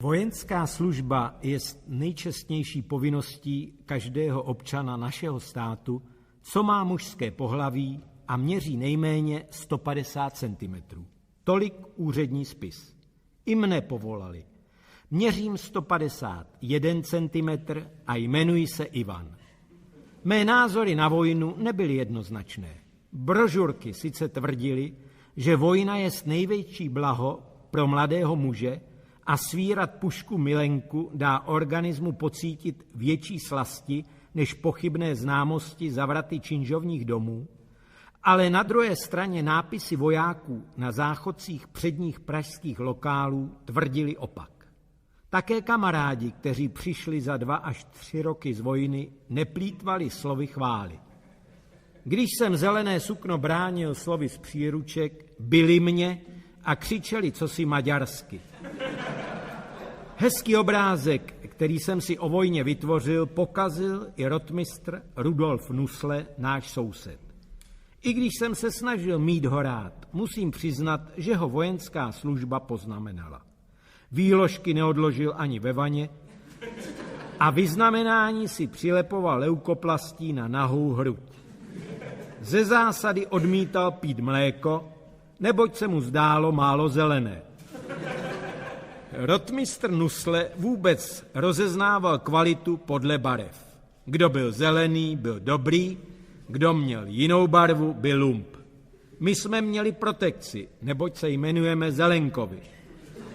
Vojenská služba je nejčestnější povinností každého občana našeho státu, co má mužské pohlaví a měří nejméně 150 cm. Tolik úřední spis. I mne povolali. Měřím 151 cm a jmenuji se Ivan. Mé názory na vojnu nebyly jednoznačné. Brožurky sice tvrdily, že vojna je největší blaho pro mladého muže a svírat pušku milenku dá organismu pocítit větší slasti než pochybné známosti zavraty činžovních domů, ale na druhé straně nápisy vojáků na záchodcích předních pražských lokálů tvrdili opak. Také kamarádi, kteří přišli za 2 až 3 roky z vojny, neplýtvali slovy chvály. Když jsem zelené sukno bránil slovy z příruček, bili mě a křičeli cosi maďarsky. Hezký obrázek, který jsem si o vojně vytvořil, pokazil i rotmistr Rudolf Nusle, náš soused. I když jsem se snažil mít ho rád, musím přiznat, že ho vojenská služba poznamenala. Výložky neodložil ani ve vaně a vyznamenání si přilepoval leukoplastí na nahou hruď. Ze zásady odmítal pít mléko, neboť se mu zdálo málo zelené. Rotmistr Nusle vůbec rozeznával kvalitu podle barev. Kdo byl zelený, byl dobrý, kdo měl jinou barvu, byl lump. My jsme měli protekci, neboť se jmenujeme Zelenkovi.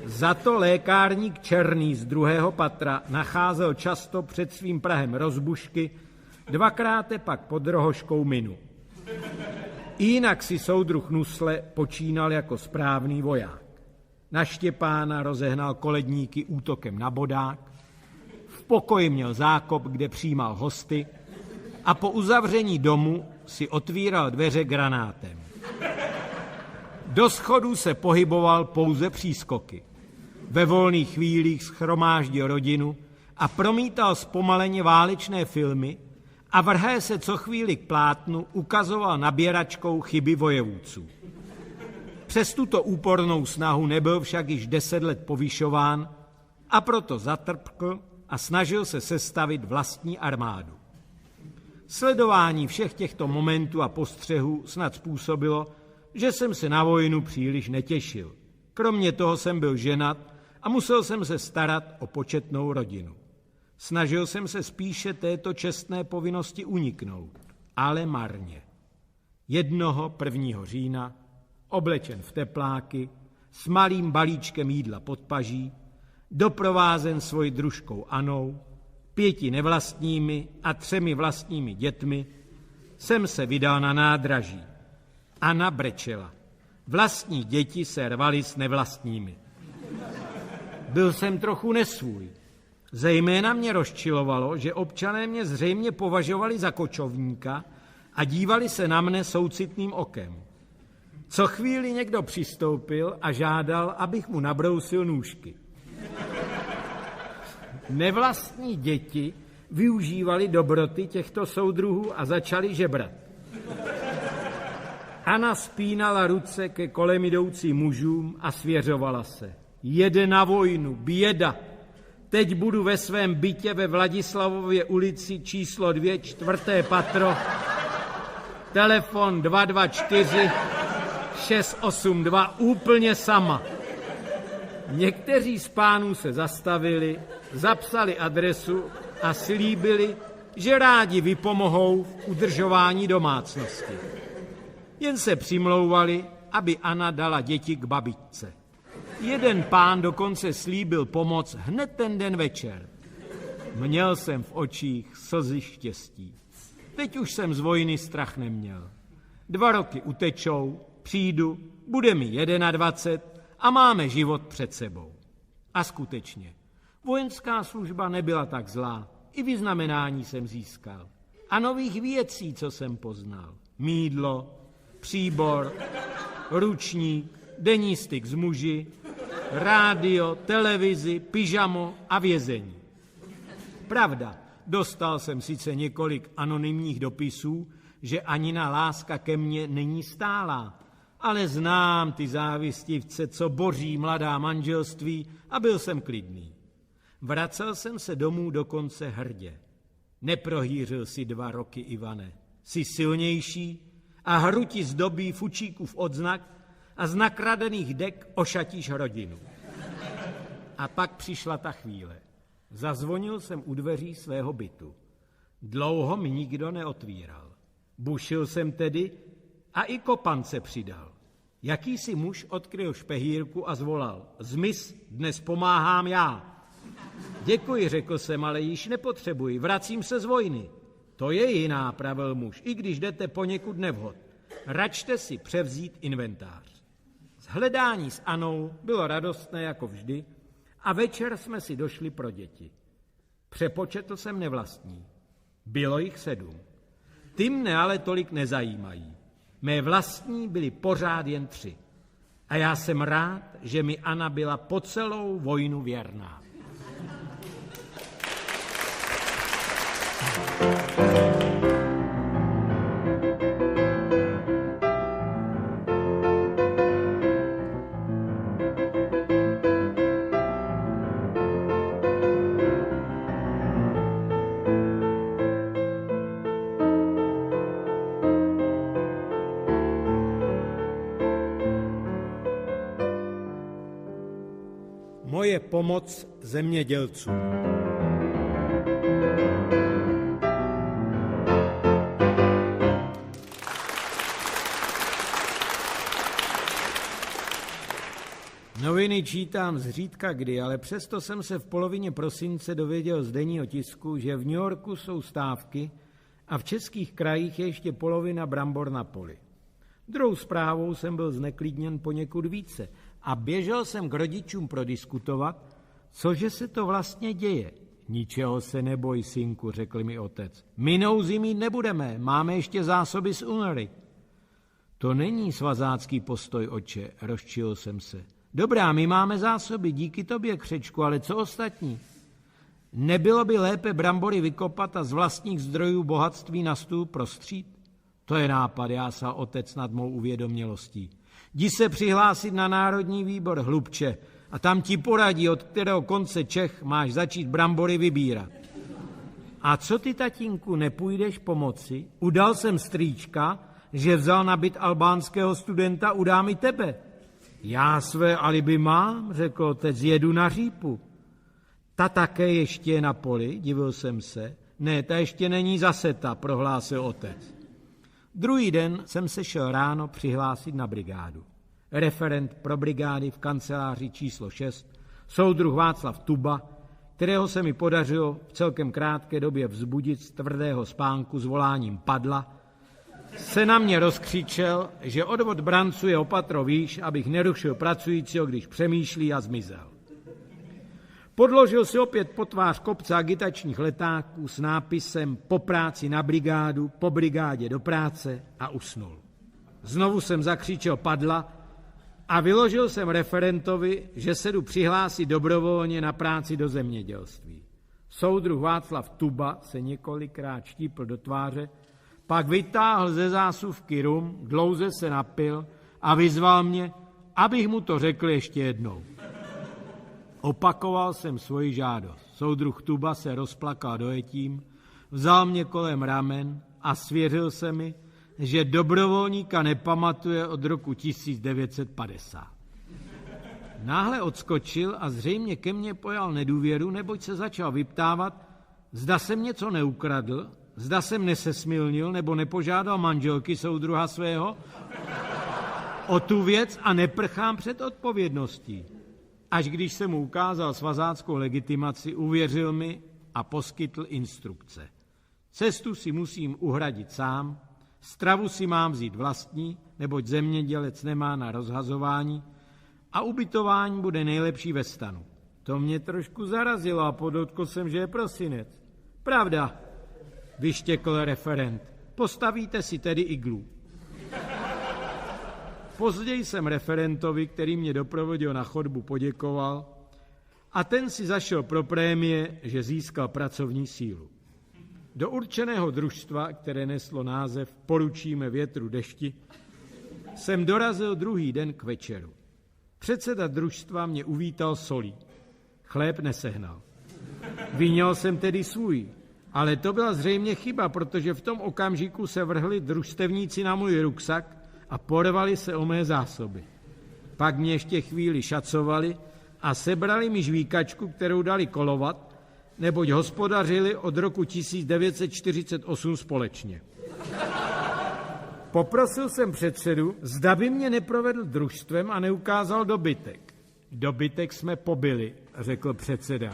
Za to lékárník Černý z 2. patra nacházel často před svým prahem rozbušky, 2krát pak pod rohoškou minu. Jinak si soudruh Nusle počínal jako správný voják. Na Štěpána rozehnal koledníky útokem na bodák, v pokoji měl zákop, kde přijímal hosty a po uzavření domu si otvíral dveře granátem. Do schodů se pohyboval pouze přískoky. Ve volných chvílích shromáždil rodinu a promítal zpomaleně válečné filmy a vrhé se co chvíli k plátnu ukazoval nabíračkou chyby vojevůdců. Přes tuto úpornou snahu nebyl však již 10 let povyšován a proto zatrpkl a snažil se sestavit vlastní armádu. Sledování všech těchto momentů a postřehů snad způsobilo, že jsem se na vojnu příliš netěšil. Kromě toho jsem byl ženat a musel jsem se starat o početnou rodinu. Snažil jsem se spíše této čestné povinnosti uniknout, ale marně. 1. října, oblečen v tepláky, s malým balíčkem jídla pod paží, doprovázen svojí družkou Anou, 5 nevlastními a 3 vlastními dětmi, jsem se vydal na nádraží. Anna brečela. Vlastní děti se rvaly s nevlastními. Byl jsem trochu nesvůj. Zejména mě rozčilovalo, že občané mě zřejmě považovali za kočovníka a dívali se na mne soucitným okem. Co chvíli někdo přistoupil a žádal, abych mu nabrousil nůžky. Nevlastní děti využívali dobroty těchto soudruhů a začali žebrat. Anna spínala ruce ke kolem jdoucím mužům a svěřovala se. Jede na vojnu, běda. Teď budu ve svém bytě ve Vladislavově ulici číslo 2, 4. patro, telefon 224 682, úplně sama. Někteří z pánů se zastavili, zapsali adresu a slíbili, že rádi vypomohou v udržování domácnosti. Jen se přimlouvali, aby Anna dala děti k babičce. Jeden pán dokonce slíbil pomoc hned ten den večer. Měl jsem v očích slzy štěstí. Teď už jsem z vojny strach neměl. 2 roky utečou, přijdu, bude mi 21 a máme život před sebou. A skutečně, vojenská služba nebyla tak zlá. I vyznamenání jsem získal. A nových věcí, co jsem poznal. Mýdlo, příbor, ručník, denní styk s muži, rádio, televizi, pyžamo a vězení. Pravda, dostal jsem sice několik anonymních dopisů, že Anina láska ke mně není stálá, ale znám ty závistivce, co boří mladá manželství a byl jsem klidný. Vracel jsem se domů dokonce hrdě. Neprohýřil si 2 roky, Ivane. Jsi silnější a hru ti zdobí fučíkův odznak a z nakradených dek ošatíš rodinu. A pak přišla ta chvíle. Zazvonil jsem u dveří svého bytu. Dlouho mi nikdo neotvíral. Bušil jsem tedy a i kopan se přidal. Jakýsi muž odkryl špehírku a zvolal: Zmiz, dnes pomáhám já. Děkuji, řekl jsem, ale již nepotřebuji, vracím se z vojny. To je jiná, pravil muž, i když jdete poněkud nevhod. Račte si převzít inventář. Hledání s Anou bylo radostné jako vždy a večer jsme si došli pro děti. Přepočetl jsem nevlastní. Bylo jich 7. Ty mne ale tolik nezajímají. Mé vlastní byly pořád jen 3. A já jsem rád, že mi Anna byla po celou vojnu věrná. Moje pomoc zemědělcům. Noviny čítám zřídka kdy, ale přesto jsem se v polovině prosince dověděl z denního tisku, že v New Yorku jsou stávky a v českých krajích je ještě polovina brambor na poli. Druhou zprávou jsem byl zneklidněn poněkud více a běžel jsem k rodičům prodiskutovat, cože se to vlastně děje. Ničeho se neboj, synku, řekl mi otec. My nouzi mít nebudeme, máme ještě zásoby z únory. To není svazácký postoj, oče, rozčil jsem se. Dobrá, my máme zásoby, díky tobě, křečku, ale co ostatní? Nebylo by lépe brambory vykopat a z vlastních zdrojů bohatství na stůl prostřít? To je nápad, jásal otec nad mou uvědomělostí. Jdi se přihlásit na Národní výbor, hlubče, a tam ti poradí, od kterého konce Čech máš začít brambory vybírat. A co ty, tatínku, nepůjdeš pomoci? Udal jsem strýčka, že vzal na byt albánského studenta, udám i tebe. Já své alibi mám, řekl otec, jedu na řípu. Ta také ještě je na poli, divil jsem se. Ne, ta ještě není zaseta, prohlásil otec. Druhý den jsem se šel ráno přihlásit na brigádu. Referent pro brigády v kanceláři číslo 6, soudruh Václav Tuba, kterého se mi podařilo v celkem krátké době vzbudit z tvrdého spánku s voláním padla, se na mě rozkřičel, že odvod branců je opatro výš, abych nerušil pracujícího, když přemýšlí, a zmizel. Podložil si opět po tvář kopce agitačních letáků s nápisem po práci na brigádu, po brigádě do práce a usnul. Znovu jsem zakřičel padla a vyložil jsem referentovi, že se jdu přihlásit dobrovolně na práci do zemědělství. Soudruh Václav Tuba se několikrát štípl do tváře, pak vytáhl ze zásuvky rum, dlouze se napil a vyzval mě, abych mu to řekl ještě jednou. Opakoval jsem svoji žádost. Soudruh Tuba se rozplakal dojetím, vzal mě kolem ramen a svěřil se mi, že dobrovolníka nepamatuje od roku 1950. Náhle odskočil a zřejmě ke mně pojal nedůvěru, neboť se začal vyptávat, zda jsem něco neukradl, zda jsem nesesmilnil nebo nepožádal manželky soudruha svého o tu věc a neprchám před odpovědností. Až když jsem mu ukázal svazáckou legitimaci, uvěřil mi a poskytl instrukce. Cestu si musím uhradit sám, stravu si mám vzít vlastní, neboť zemědělec nemá na rozhazování a ubytování bude nejlepší ve stanu. To mě trošku zarazilo a podotkl jsem, že je prosinec. Pravda, vyštěkl referent. Postavíte si tedy iglu. Později jsem referentovi, který mě doprovodil na chodbu, poděkoval a ten si zašel pro prémie, že získal pracovní sílu. Do určeného družstva, které neslo název Poručíme větru dešti, jsem dorazil druhý den k večeru. Předseda družstva mě uvítal solí. Chléb nesehnal. Vyněl jsem tedy svůj, ale to byla zřejmě chyba, protože v tom okamžiku se vrhli družstevníci na můj ruksak a porvali se o mé zásoby. Pak mě ještě chvíli šacovali a sebrali mi žvíkačku, kterou dali kolovat, neboť hospodařili od roku 1948 společně. Poprosil jsem předsedu, zda by mě neprovedl družstvem a neukázal dobytek. Dobytek jsme pobili, řekl předseda,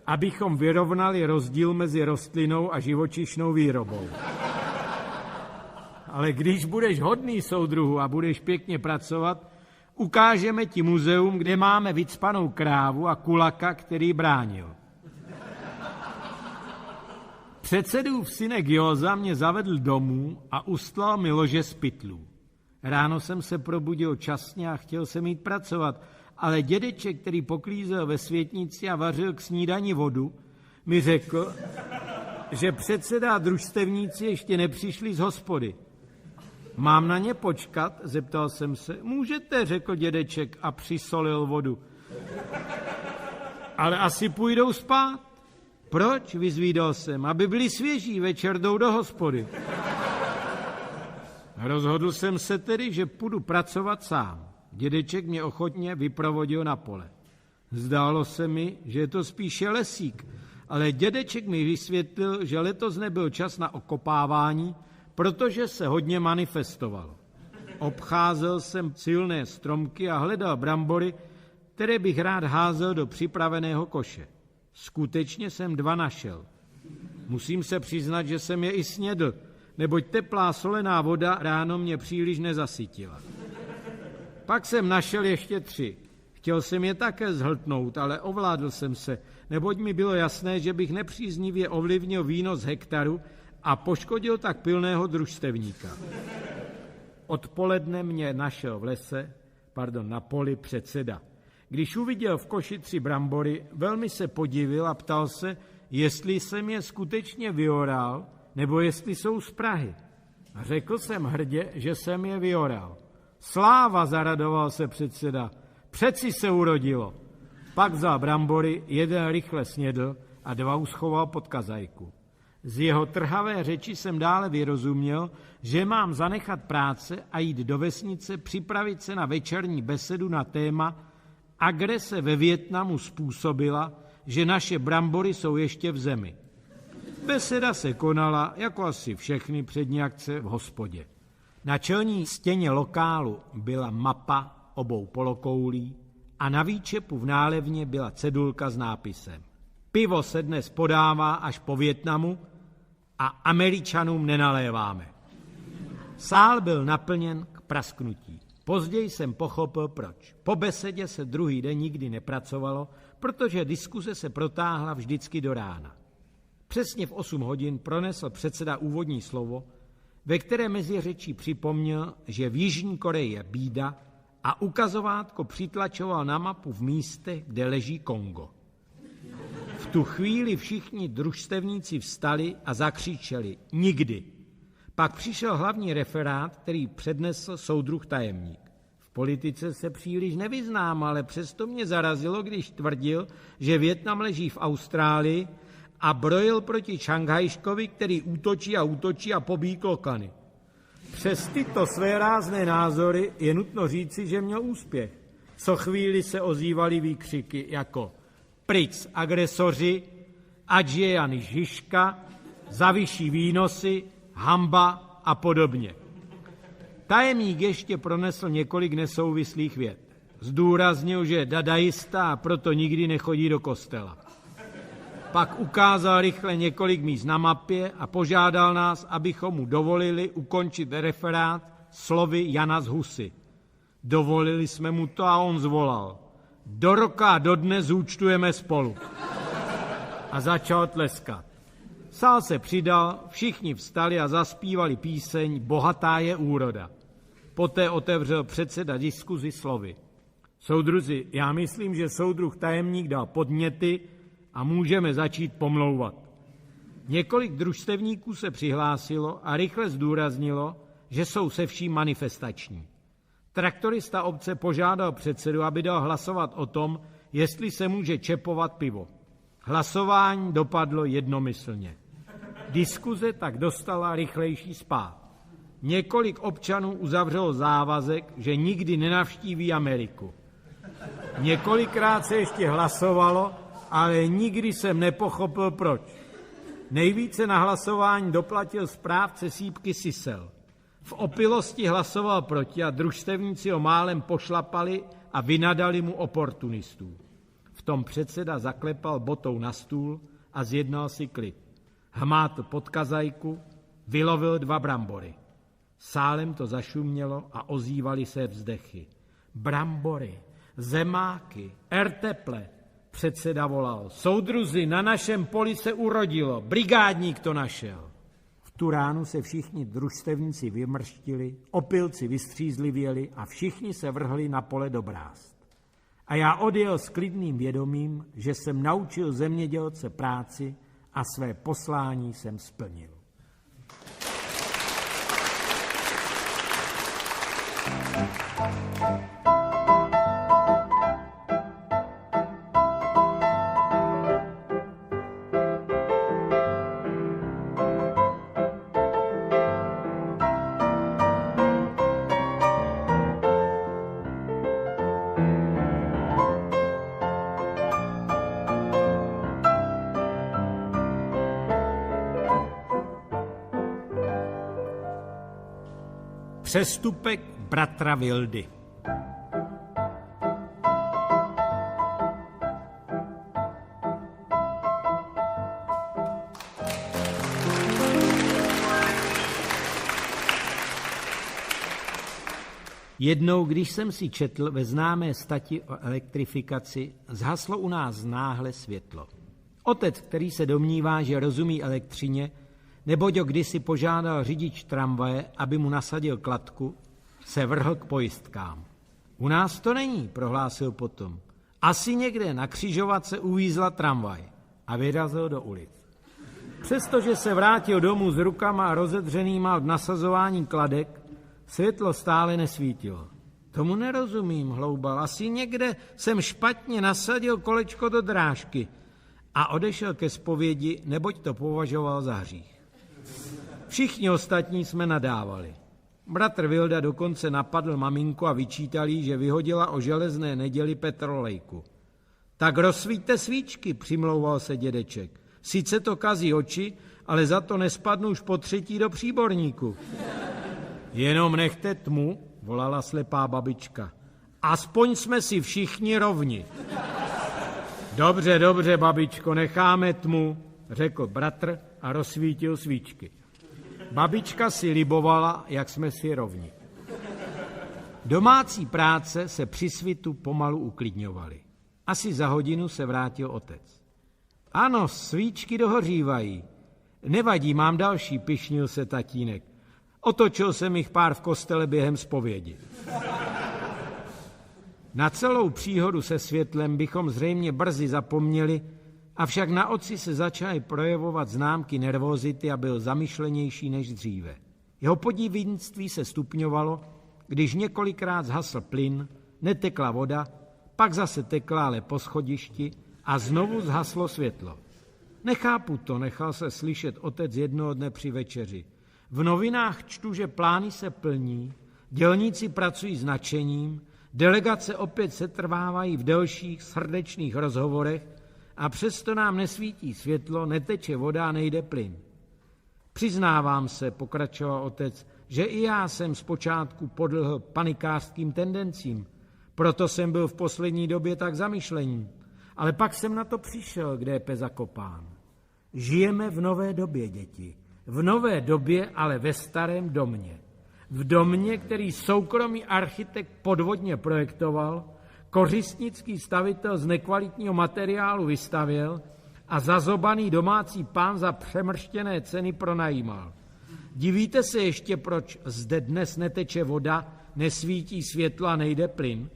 abychom vyrovnali rozdíl mezi rostlinnou a živočišnou výrobou. Ale když budeš hodný, soudruhu, a budeš pěkně pracovat, ukážeme ti muzeum, kde máme vycpanou krávu a kulaka, který bránil. Předsedův synek Józa mě zavedl domů a ustlal mi lože z pytlů. Ráno jsem se probudil časně a chtěl jsem jít pracovat, ale dědeček, který poklízel ve světnici a vařil k snídani vodu, mi řekl, že předseda a družstevníci ještě nepřišli z hospody. Mám na ně počkat? Zeptal jsem se. Můžete, řekl dědeček a přisolil vodu. Ale asi půjdou spát. Proč? Vyzvídal jsem. Aby byli svěží, večer jdou do hospody. Rozhodl jsem se tedy, že půjdu pracovat sám. Dědeček mě ochotně vyprovodil na pole. Zdálo se mi, že je to spíše lesík, ale dědeček mi vysvětlil, že letos nebyl čas na okopávání, protože se hodně manifestovalo. Obcházel jsem silné stromky a hledal brambory, které bych rád házel do připraveného koše. Skutečně jsem 2 našel. Musím se přiznat, že jsem je i snědl, neboť teplá solená voda ráno mě příliš nezasytila. Pak jsem našel ještě 3. Chtěl jsem je také zhltnout, ale ovládl jsem se, neboť mi bylo jasné, že bych nepříznivě ovlivnil výnos hektaru a poškodil tak pilného družstevníka. Odpoledne mě našel na poli předseda. Když uviděl v koši 3 brambory, velmi se podivil a ptal se, jestli jsem je skutečně vyoral, nebo jestli jsou z Prahy. A řekl jsem hrdě, že jsem je vyoral. Sláva, zaradoval se předseda, přeci se urodilo. Pak vzal brambory, 1 rychle snědl a 2 uschoval pod kazajku. Z jeho trhavé řeči jsem dále vyrozuměl, že mám zanechat práce a jít do vesnice připravit se na večerní besedu na téma agrese ve Vietnamu způsobila, že naše brambory jsou ještě v zemi. Beseda se konala, jako asi všechny přední akce, v hospodě. Na čelní stěně lokálu byla mapa obou polokoulí a na výčepu v nálevně byla cedulka s nápisem: Pivo se dnes podává až po Vietnamu a Američanům nenaléváme. Sál byl naplněn k prasknutí. Později jsem pochopil, proč. Po besedě se druhý den nikdy nepracovalo, protože diskuse se protáhla vždycky do rána. Přesně v 8 hodin pronesl předseda úvodní slovo, ve které mezi řečí připomněl, že v Jižní Koreji je bída a ukazovátko přitlačoval na mapu v místech, kde leží Kongo. V tu chvíli všichni družstevníci vstali a zakřičeli nikdy. Pak přišel hlavní referát, který přednesl soudruh tajemník. V politice se příliš nevyznám, ale přesto mě zarazilo, když tvrdil, že Vietnam leží v Austrálii a brojil proti Šanghajškovi, který útočí a pobíjí klokany. Přes tyto své rázné názory je nutno říci, že měl úspěch. Co chvíli se ozývaly výkřiky jako pryč agresoři, ať je Jan Žižka, za vyšší výnosy, hamba a podobně. Tajemník ještě pronesl několik nesouvislých vět. Zdůraznil, že je dadaista a proto nikdy nechodí do kostela. Pak ukázal rychle několik míst na mapě a požádal nás, abychom mu dovolili ukončit referát slovy Jana z Husy. Dovolili jsme mu to a on zvolal: do roka a do dne zúčtujeme spolu. A začal tleskat. Sál se přidal, všichni vstali a zaspívali píseň Bohatá je úroda. Poté otevřel předseda diskuzi slovy: soudruzi, já myslím, že soudruh tajemník dal podněty a můžeme začít pomlouvat. Několik družstevníků se přihlásilo a rychle zdůraznilo, že jsou se vším manifestační. Traktorista obce požádal předsedu, aby dal hlasovat o tom, jestli se může čepovat pivo. Hlasování dopadlo jednomyslně. Diskuze tak dostala rychlejší spád. Několik občanů uzavřelo závazek, že nikdy nenavštíví Ameriku. Několikrát se ještě hlasovalo, ale nikdy jsem nepochopil proč. Nejvíce na hlasování doplatil správce sýpky Sisel. V opilosti hlasoval proti a družstevníci ho málem pošlapali a vynadali mu oportunistů. V tom předseda zaklepal botou na stůl a zjednal si klid. Hmátl pod kazajku, vylovil 2 brambory. Sálem to zašumělo a ozývaly se vzdechy. Brambory, zemáky, erteple. Předseda volal. Soudruzi, na našem poli se urodilo, brigádník to našel. V tu ránu se všichni družstevníci vymrštili, opilci vystřízlivěli a všichni se vrhli na pole do brázd. A já odjel s klidným vědomím, že jsem naučil zemědělce práci a své poslání jsem splnil. Přestupek bratra Vildy. Jednou, když jsem si četl ve známé stati o elektrifikaci, zhaslo u nás náhle světlo. Otec, který se domnívá, že rozumí elektřině, neboť ho kdysi požádal řidič tramvaje, aby mu nasadil kladku, se vrhl k pojistkám. U nás to není, prohlásil potom. Asi někde na křižovatce uvízla tramvaj a vyrazil do ulic. Přestože se vrátil domů s rukama rozedřenýma od nasazování kladek, světlo stále nesvítilo. Tomu nerozumím, hloubal. Asi někde jsem špatně nasadil kolečko do drážky a odešel ke zpovědi, neboť to považoval za hřích. Všichni ostatní jsme nadávali. Bratr Vilda dokonce napadl maminku a vyčítal jí, že vyhodila o železné neděli petrolejku. Tak rozsvíťte svíčky, přimlouval se dědeček. Sice to kazí oči, ale za to nespadnu už po 3. do příborníku. Jenom nechte tmu, volala slepá babička. Aspoň jsme si všichni rovni. Dobře, dobře, babičko, necháme tmu, řekl bratr a rozsvítil svíčky. Babička si libovala, jak jsme si rovni. Domácí práce se při svitu pomalu uklidňovaly. Asi za hodinu se vrátil otec. Ano, svíčky dohořívají. Nevadí, mám další, pyšnil se tatínek. Otočil jsem jich pár v kostele během zpovědi. Na celou příhodu se světlem bychom zřejmě brzy zapomněli, avšak na otci se začaly projevovat známky nervozity a byl zamyšlenější než dříve. Jeho podivnictví se stupňovalo, když několikrát zhasl plyn, netekla voda, pak zase tekla, ale po schodišti a znovu zhaslo světlo. Nechápu to, nechal se slyšet otec jednoho dne při večeři. V novinách čtu, že plány se plní, dělníci pracují s nadšením, delegace opět setrvávají v delších srdečných rozhovorech a přesto nám nesvítí světlo, neteče voda a nejde plyn. Přiznávám se, pokračoval otec, že i já jsem zpočátku podlehl panikářským tendencím, proto jsem byl v poslední době tak zamyšlený, ale pak jsem na to přišel, kde je pes zakopán. Žijeme v nové době, děti. V nové době, ale ve starém domě. V domě, který soukromý architekt podvodně projektoval, kořistnický stavitel z nekvalitního materiálu vystavěl a zazobaný domácí pán za přemrštěné ceny pronajímal. Divíte se ještě, proč zde dnes neteče voda, nesvítí světlo a nejde plyn?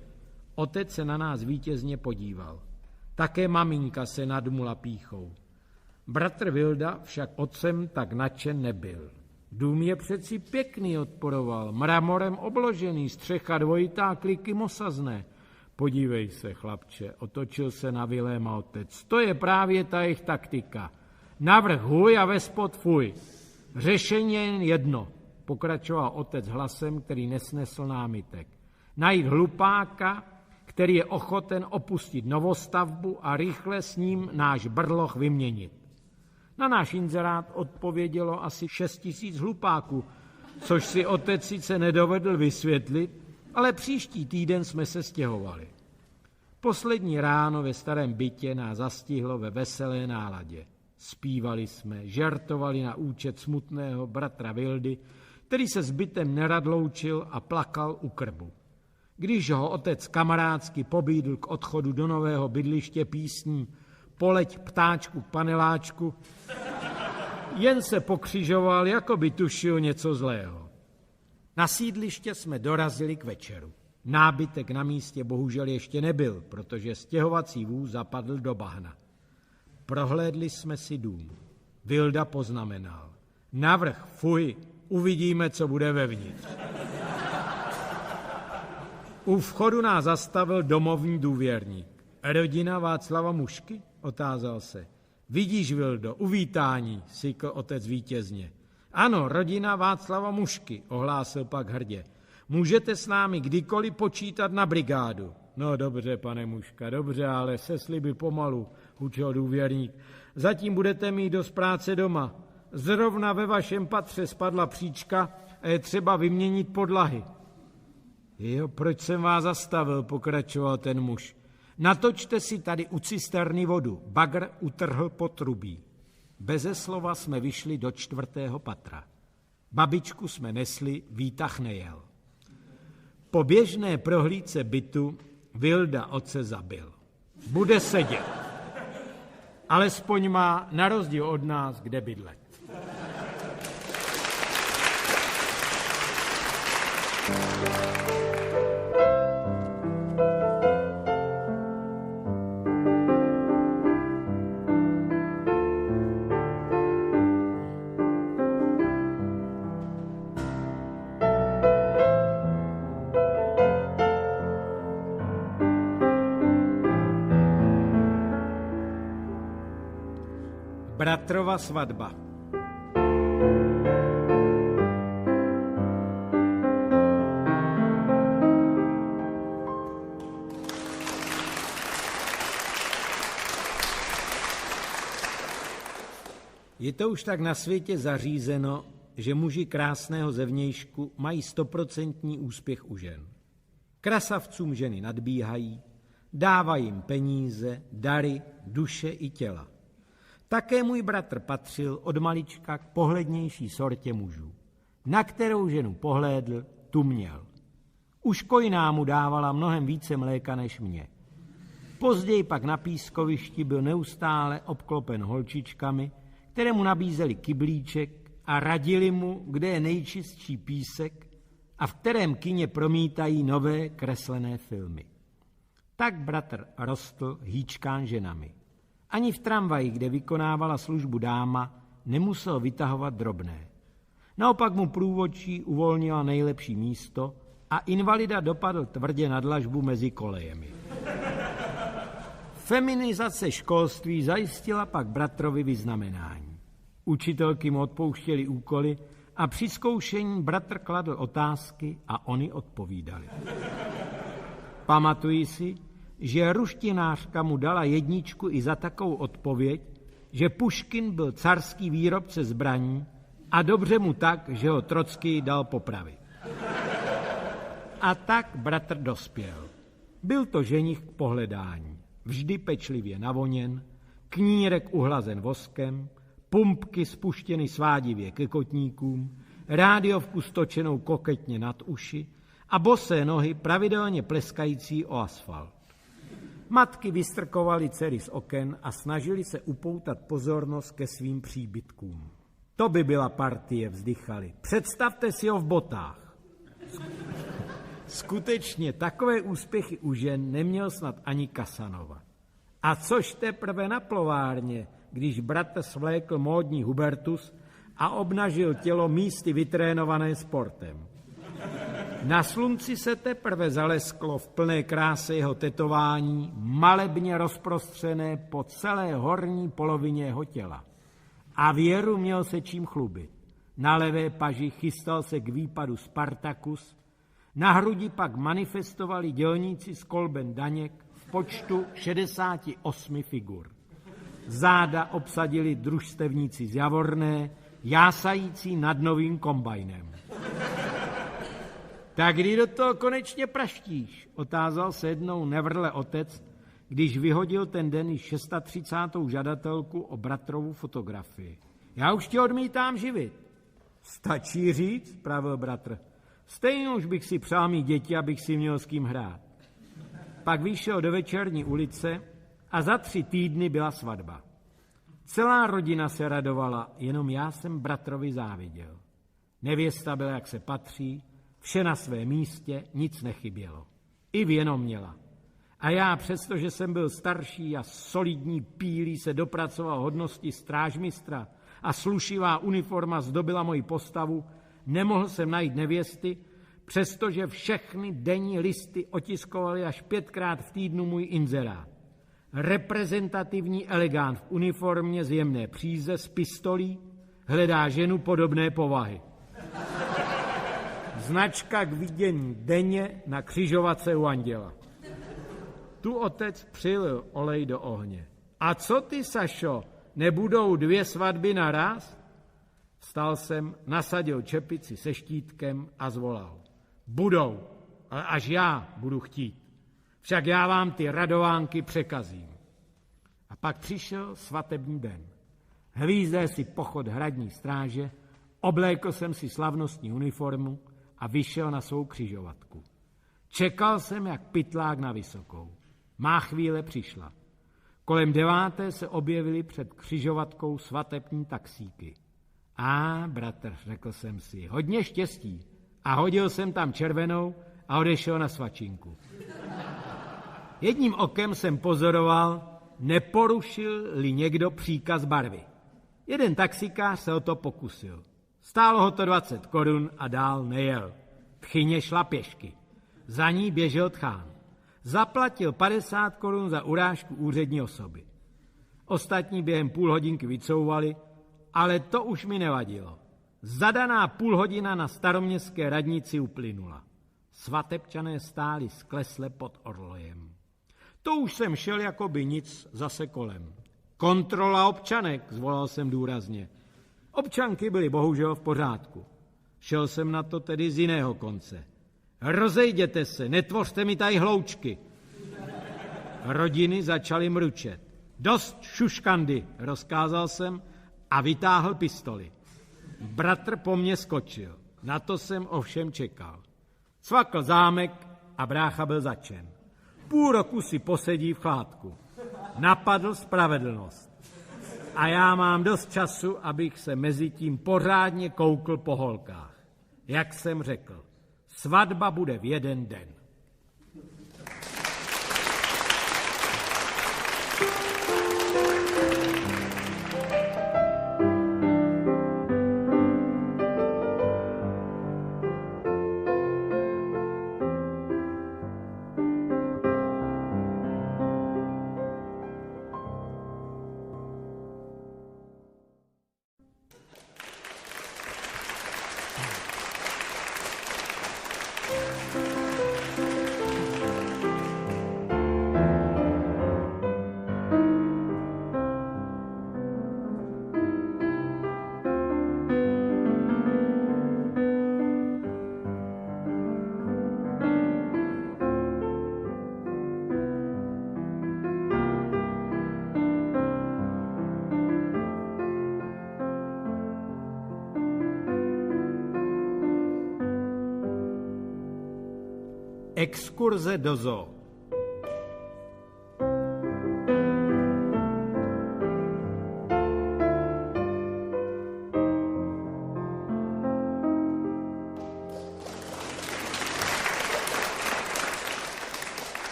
Otec se na nás vítězně podíval. Také maminka se nadmula pýchou. Bratr Vilda však otcem tak nadšen nebyl. Dům je přeci pěkný, odporoval, mramorem obložený, střecha dvojitá, kliky mosazné. Podívej se, chlapče, otočil se na Viléma otec. To je právě ta jejich taktika. Navrch huj a vespod fuj. Řešení je jen jedno, pokračoval otec hlasem, který nesnesl námitek. Najít hlupáka, který je ochoten opustit novostavbu a rychle s ním náš brloch vyměnit. Na náš inzerát odpovědělo asi 6 000 hlupáků, což si otec sice nedovedl vysvětlit, ale příští týden jsme se stěhovali. Poslední ráno ve starém bytě nás zastihlo ve veselé náladě. Zpívali jsme, žertovali na účet smutného bratra Vildy, který se s bytem nerad loučil a plakal u krbu. Když ho otec kamarádsky pobídl k odchodu do nového bydliště písní Poleď ptáčku k paneláčku, jen se pokřižoval, jako by tušil něco zlého. Na sídliště jsme dorazili k večeru. Nábytek na místě bohužel ještě nebyl, protože stěhovací vůz zapadl do bahna. Prohlédli jsme si dům. Vilda poznamenal. Navrch, fuj, uvidíme, co bude vevnitř. U vchodu nás zastavil domovní důvěrník. Rodina Václava Mušky? Otázal se. Vidíš, Vildo, uvítání, sykl otec vítězně. Ano, rodina Václava Mušky, ohlásil pak hrdě. Můžete s námi kdykoliv počítat na brigádu. No dobře, pane Muška, dobře, ale se sliby pomalu, hučel důvěrník. Zatím budete mít dost práce doma. Zrovna ve vašem patře spadla příčka a je třeba vyměnit podlahy. Jo, proč jsem vás zastavil, pokračoval ten muž. Natočte si tady u cisterny vodu. Bagr utrhl potrubí. Beze slova jsme vyšli do 4. patra. Babičku jsme nesli, výtah nejel. Po běžné prohlídce bytu Vilda otce zabil. Bude sedět. Alespoň má na rozdíl od nás kde bydlet. Bratrova svatba. Je to už tak na světě zařízeno, že muži krásného zevnějšku mají 100% úspěch u žen. Krasavcům ženy nadbíhají, dávají jim peníze, dary, duše i těla. Také můj bratr patřil od malička k pohlednější sortě mužů. Na kterou ženu pohlédl, tu měl. Už kojná mu dávala mnohem více mléka než mě. Později pak na pískovišti byl neustále obklopen holčičkami, které mu nabízeli kyblíček a radili mu, kde je nejčistší písek a v kterém kině promítají nové kreslené filmy. Tak bratr rostl hýčkán ženami. Ani v tramvaji, kde vykonávala službu dáma, nemusel vytahovat drobné. Naopak mu průvodčí uvolnila nejlepší místo a invalida dopadl tvrdě na dlažbu mezi kolejemi. Feminizace školství zajistila pak bratrovi vyznamenání. Učitelky mu odpouštěly úkoly a při zkoušení bratr kladl otázky a oni odpovídali. Pamatuji si, že ruštinářka mu dala 1 i za takovou odpověď, že Puškin byl carský výrobce zbraní a dobře mu tak, že ho Trockij dal popravit. A tak bratr dospěl. Byl to ženich k pohledání, vždy pečlivě navoněn, knírek uhlazen voskem, pumpky spuštěny svádivě ke kotníkům, rádiovku stočenou koketně nad uši a bosé nohy pravidelně pleskající o asfalt. Matky vystrkovaly dcery z oken a snažili se upoutat pozornost ke svým příbytkům. To by byla partie, vzdychali. Představte si ho v botách. Skutečně takové úspěchy u žen neměl snad ani Casanova. A což teprve na plovárně, když bratr svlékl módní Hubertus a obnažil tělo místy vytrénované sportem. Na slunci se teprve zalesklo v plné kráse jeho tetování, malebně rozprostřené po celé horní polovině jeho těla. A věru měl se čím chlubit. Na levé paži chystal se k výpadu Spartacus, na hrudi pak manifestovali dělníci z Kolben Daněk v počtu 68 figur. Záda obsadili družstevníci z Javorné, jásající nad novým kombajnem. Tak kdy do toho konečně praštíš, otázal se jednou nevrle otec, když vyhodil ten den již 630. žadatelku o bratrovu fotografii. Já už tě odmítám živit. Stačí říct, pravil bratr. Stejně už bych si přál mít děti, abych si měl s kým hrát. Pak vyšel do večerní ulice a za 3 týdny byla svatba. Celá rodina se radovala, jenom já jsem bratrovi záviděl. Nevěsta byla, jak se patří, vše na svém místě, nic nechybělo. I věno měla. A já, přestože jsem byl starší a solidní pílí se dopracoval hodnosti strážmistra a slušivá uniforma zdobila moji postavu, nemohl jsem najít nevěsty, přestože všechny denní listy otiskovaly až 5krát v týdnu můj inzerát. Reprezentativní elegant v uniformě z jemné příze s pistolí hledá ženu podobné povahy. Značka k vidění denně na křižovatce u anděla. Tu otec přilil olej do ohně. A co ty, Sašo, nebudou 2 svatby naraz? Vstal jsem, nasadil čepici se štítkem a zvolal. Budou, ale až já budu chtít. Však já vám ty radovánky překazím. A pak přišel svatební den. Hvízdé si pochod hradní stráže, oblékl jsem si slavnostní uniformu a vyšel na svou křižovatku. Čekal jsem jak pytlák na vysokou. Má chvíle přišla. Kolem 9. se objevily před křižovatkou svatební taxíky. Bratr, řekl jsem si, hodně štěstí. A hodil jsem tam červenou a odešel na svačinku. Jedním okem jsem pozoroval, neporušil-li někdo příkaz barvy. Jeden taxikář se o to pokusil. Stálo ho to 20 korun a dál nejel. Tchyně šla pěšky. Za ní běžel tchán. Zaplatil 50 korun za urážku úřední osoby. Ostatní během půl hodinky vycouvali, ale to už mi nevadilo. Zadaná půl hodina na staroměstské radnici uplynula. Svatebčané stáli sklesle pod orlojem. To už jsem šel jako by nic zase kolem. Kontrola občanek, zvolal jsem důrazně. Občanky byly bohužel v pořádku. Šel jsem na to tedy z jiného konce. Rozejděte se, netvořte mi tady hloučky. Rodiny začaly mručet. Dost šuškandy, rozkázal jsem a vytáhl pistoli. Bratr po mně skočil. Na to jsem ovšem čekal. Cvakl zámek a brácha byl zatčen. Půl roku si posedí v chládku. Napadl spravedlnost. A já mám dost času, abych se mezi tím pořádně koukl po holkách. Jak jsem řekl, svatba bude v jeden den. Exkurze do zoo.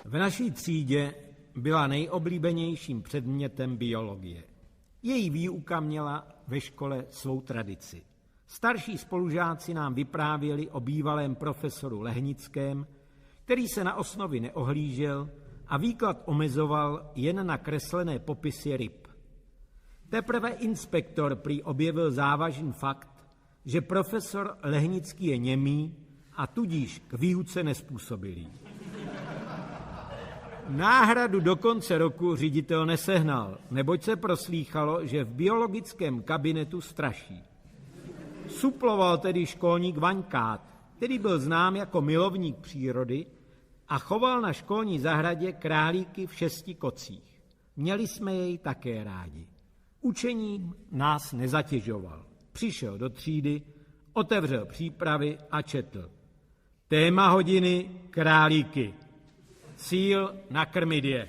V naší třídě byla nejoblíbenějším předmětem biologie. Její výuka měla ve škole svou tradici. Starší spolužáci nám vyprávěli o bývalém profesoru Lehnickém, který se na osnovy neohlížel a výklad omezoval jen na kreslené popisy ryb. Teprve inspektor prý objevil závažný fakt, že profesor Lehnický je němý a tudíž k výuce nezpůsobilý. Náhradu do konce roku ředitel nesehnal, neboť se proslýchalo, že v biologickém kabinetu straší. Suploval tedy školník Vaňkát, který byl znám jako milovník přírody a choval na školní zahradě králíky v 6 kocích. Měli jsme jej také rádi. Učením nás nezatěžoval. Přišel do třídy, otevřel přípravy a četl. Téma hodiny králíky. Cíl nakrmit je.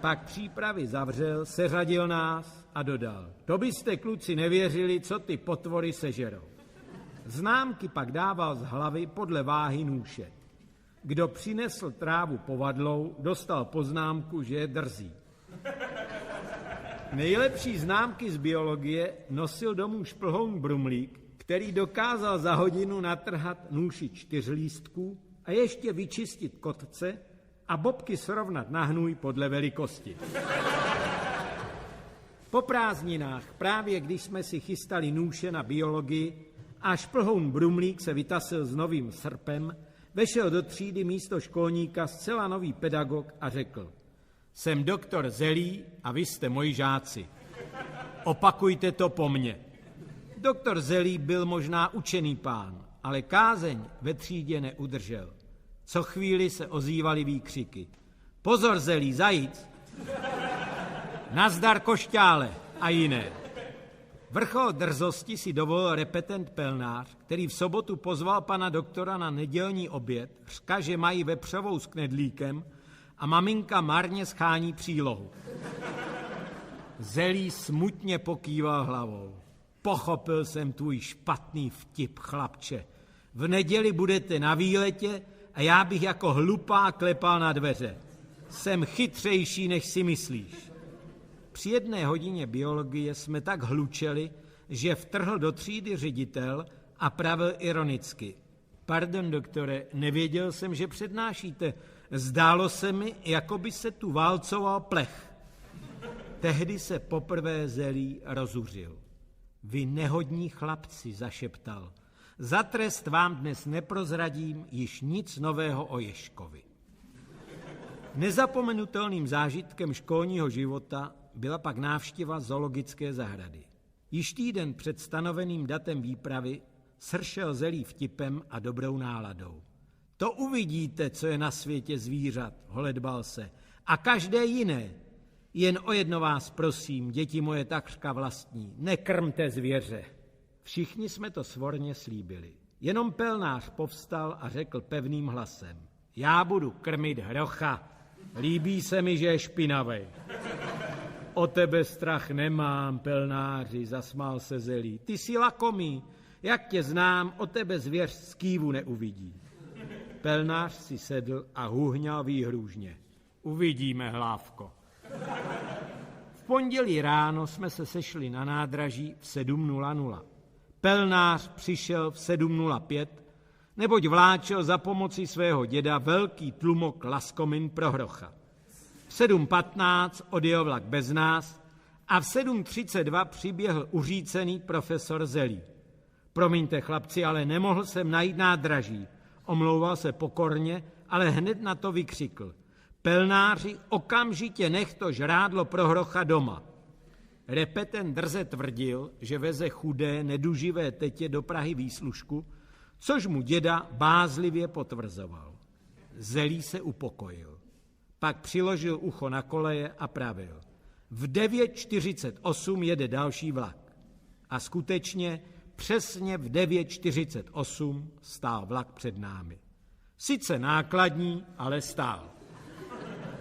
Pak přípravy zavřel, seřadil nás a dodal. To byste, kluci, nevěřili, co ty potvory sežerou. Známky pak dával z hlavy podle váhy nůše. Kdo přinesl trávu povadlou, dostal poznámku, že je drzý. Nejlepší známky z biologie nosil domů šplhoun Brumlík, který dokázal za hodinu natrhat nůši 4 lístků a ještě vyčistit kotce a bobky srovnat na hnůj podle velikosti. Po prázdninách, právě když jsme si chystali nůše na biologii a šplhoun Brumlík se vytasil s novým srpem, vešel do třídy místo školníka zcela nový pedagog a řekl: Jsem doktor Zelí a vy jste moji žáci. Opakujte to po mně. Doktor Zelí byl možná učený pán, ale kázeň ve třídě neudržel. Co chvíli se ozývaly výkřiky. Pozor, Zelí, zajíc! Nazdar, košťále! A jiné. Vrchol drzosti si dovolil repetent Pelnář, který v sobotu pozval pana doktora na nedělní oběd, řka, že mají vepřovou s knedlíkem a maminka marně schání přílohu. Zelí smutně pokýval hlavou. Pochopil jsem tvůj špatný vtip, chlapče. V neděli budete na výletě a já bych jako hlupá klepal na dveře. Jsem chytřejší, než si myslíš. Při 1 hodině biologie jsme tak hlučeli, že vtrhl do třídy ředitel a pravil ironicky. Pardon, doktore, nevěděl jsem, že přednášíte. Zdálo se mi, jako by se tu válcoval plech. Tehdy se poprvé Zelí rozuřil. Vy nehodní chlapci, zašeptal. Za trest vám dnes neprozradím již nic nového o Ježkovi. Nezapomenutelným zážitkem školního života byla pak návštěva zoologické zahrady. Již týden před stanoveným datem výpravy sršel Zelí vtipem a dobrou náladou. To uvidíte, co je na světě zvířat, holedbal se, a každé jiné. Jen o jedno vás prosím, děti moje takřka vlastní, nekrmte zvěře. Všichni jsme to svorně slíbili. Jenom Pelnář povstal a řekl pevným hlasem. Já budu krmit hrocha, líbí se mi, že je špinavej. O tebe strach nemám, Pelnáři, zasmál se Zelí. Ty jsi lakomý, jak tě znám, o tebe zvěř z kývu neuvidí. Pelnář si sedl a huhňal výhrůžně. Uvidíme, hlávko. V pondělí ráno jsme se sešli na nádraží v 7:00. Pelnář přišel v 7:05, neboť vláčel za pomoci svého děda velký tlumok laskomin pro hrocha. V 7:15 odjel vlak bez nás a v 7:32 přiběhl uřícený profesor Zelí. Promiňte, chlapci, ale nemohl jsem najít nádraží. Omlouval se pokorně, ale hned na to vykřikl. Pelnáři, okamžitě nech to žrádlo pro hrocha doma. Repetent drze tvrdil, že veze chudé, neduživé tetě do Prahy výslužku, což mu děda bázlivě potvrzoval. Zelí se upokojil. Pak přiložil ucho na koleje a pravil. V 9:48 jede další vlak. A skutečně přesně v 9:48 stál vlak před námi. Sice nákladní, ale stál.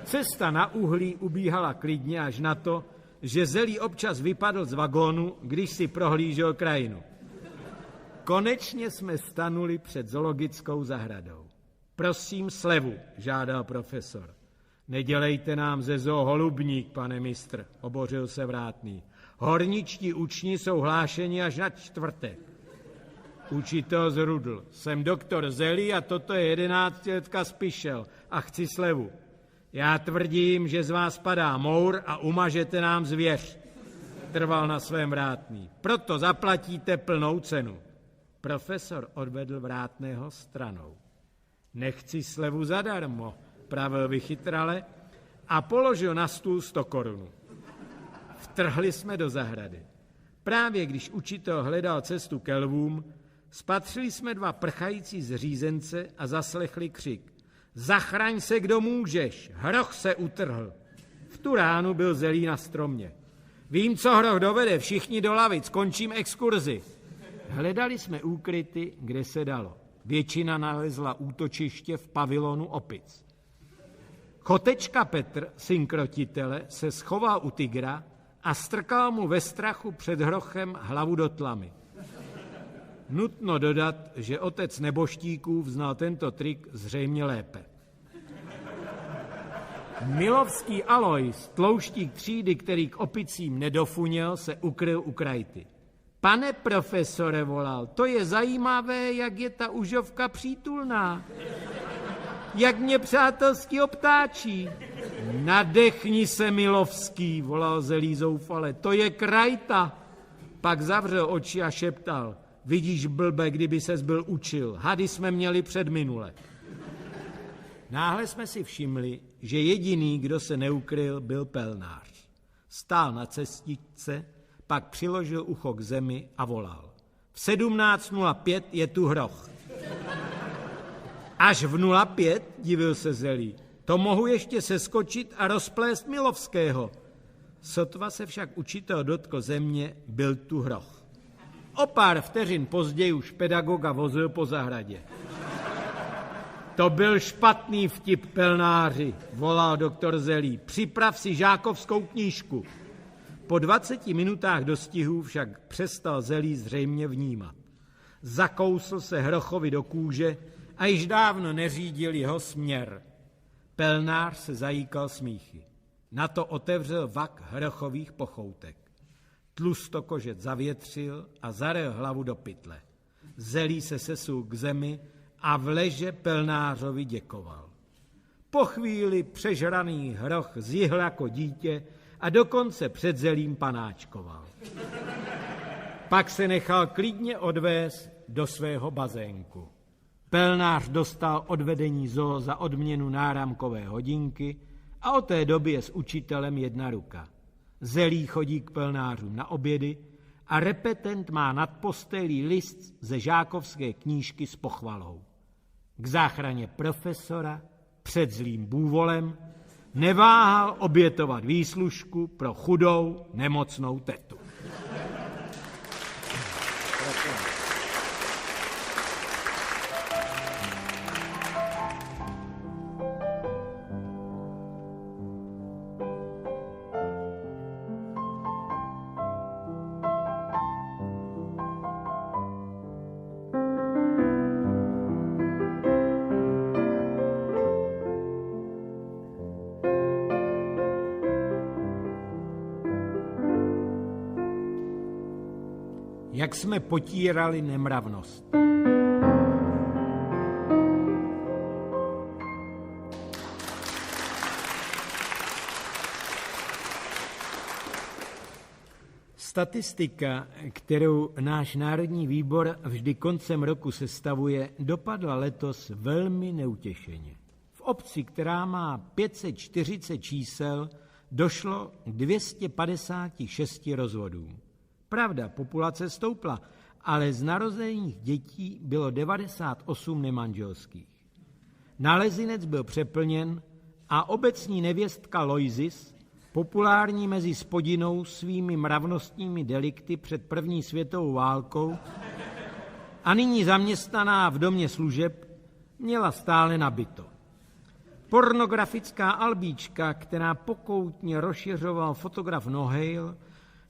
Cesta na Uhlí ubíhala klidně až na to, že Zelí občas vypadl z vagónu, když si prohlížel krajinu. Konečně jsme stanuli před zoologickou zahradou. Prosím slevu, žádal profesor. Nedělejte nám ze zoo holubník, pane mistr, obořil se vrátný. Horničtí učni jsou hlášeni až na čtvrtek. Učitel zrudl. Jsem doktor Zelí a toto je 11letka Spišel a chci slevu. Já tvrdím, že z vás padá mour a umažete nám zvěř. Trval na svém vrátný. Proto zaplatíte plnou cenu. Profesor odvedl vrátného stranou. Nechci slevu zadarmo, pravil vychytrale a položil na stůl 100 korun. Vtrhli jsme do zahrady. Právě když učitel hledal cestu ke lvům, spatřili jsme 2 prchající zřízence a zaslechli křik. Zachraň se, kdo můžeš, hroch se utrhl. V tu ránu byl Zelí na stromě. Vím, co hroch dovede, všichni do lavic, končím exkurzi. Hledali jsme úkryty, kde se dalo. Většina nalezla útočiště v pavilonu opic. Chotečka Petr, syn krotitele, se schoval u tygra a strkal mu ve strachu před hrochem hlavu do tlamy. Nutno dodat, že otec neboštíků znal tento trik zřejmě lépe. Milovský Alois, tlouštík třídy, který k opicím nedofuněl, se ukryl u krajty. Pane profesore, volal, to je zajímavé, jak je ta užovka přítulná. Jak mě přátelsky obtáčí. Nadechni se, Milovský, volal Zelí zoufale, to je krajta. Pak zavřel oči a šeptal, vidíš, blbe, kdyby ses byl učil, hady jsme měli předminule. Náhle jsme si všimli, že jediný, kdo se neukryl, byl Pelnář. Stál na cestičce, pak přiložil ucho k zemi a volal. V 17:05 je tu hroch. Až v 05, divil se Zelí, to mohu ještě seskočit a rozplést Milovského. Sotva se však učitel dotkl země, byl tu hroch. O pár vteřin později už pedagoga vozil po zahradě. To byl špatný vtip, Pelnáři, volal doktor Zelí. Připrav si žákovskou knížku. Po 20 minutách dostihů však přestal Zelí zřejmě vnímat. Zakousl se hrochovi do kůže a již dávno neřídil jeho směr. Pelnář se zajíkal smíchy. Na to otevřel vak hrochových pochoutek. Tlustokožec zavětřil a zarel hlavu do pytle. Zelí se sesul k zemi a v leže Pelnářovi děkoval. Po chvíli přežraný hroch zjihl jako dítě a dokonce před Zelím panáčkoval. Pak se nechal klidně odvést do svého bazénku. Pelnář dostal od vedení zoo za odměnu náramkové hodinky a od té doby je s učitelem jedna ruka. Zelí chodí k Pelnářům na obědy a repetent má nad postelí list ze žákovské knížky s pochvalou. K záchraně profesora před zlým bůvolem neváhal obětovat výslužku pro chudou nemocnou tetu. Jak jsme potírali nemravnost. Statistika, kterou náš Národní výbor vždy koncem roku sestavuje, dopadla letos velmi neutěšeně. V obci, která má 540 čísel, došlo k 256 rozvodům. Pravda, populace stoupla, ale z narozených dětí bylo 98 nemanželských. Nálezinec byl přeplněn a obecní nevěstka Loisis, populární mezi Spodinou svými mravnostními delikty před první světovou válkou a nyní zaměstnaná v domě služeb, měla stále nabito. Pornografická albíčka, která pokoutně rozšiřoval fotograf Nohejl,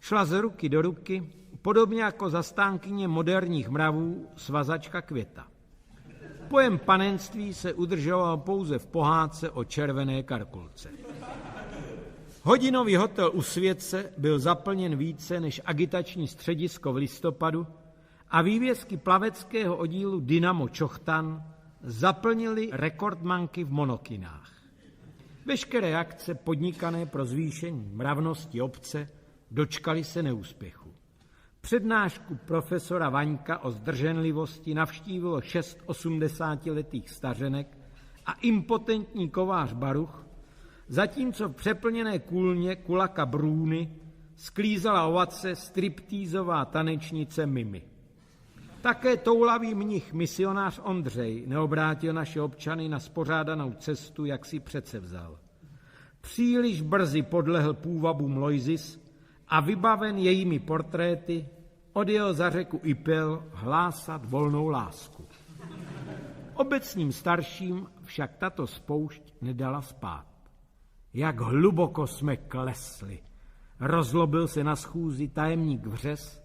šla z ruky do ruky, podobně jako zastánkyně moderních mravů svazačka Květa. pojem panenství se udržoval pouze v pohádce o červené karkulce. Hodinový hotel u Světce byl zaplněn více než agitační středisko v listopadu a vývězky plaveckého oddílu Dynamo Čochtan zaplnili rekordmanky v monokinách. Veškeré akce podnikané pro zvýšení mravnosti obce dočkaly se neúspěchu. Přednášku profesora Vaňka o zdrženlivosti navštívilo 6 80letých stařenek a impotentní kovář Baruch, zatímco v přeplněné kůlně kulaka Brůny sklízela ovace striptýzová tanečnice Mimi. Také toulavý mnich misionář Ondřej neobrátil naše občany na spořádanou cestu, jak si předsevzal. Příliš brzy podlehl půvabům Lojzis a vybaven jejími portréty odjel za řeku Ipel hlásat volnou lásku. Obecním starším však tato spoušť nedala spát. Jak hluboko jsme klesli, rozlobil se na schůzi tajemník Vřes,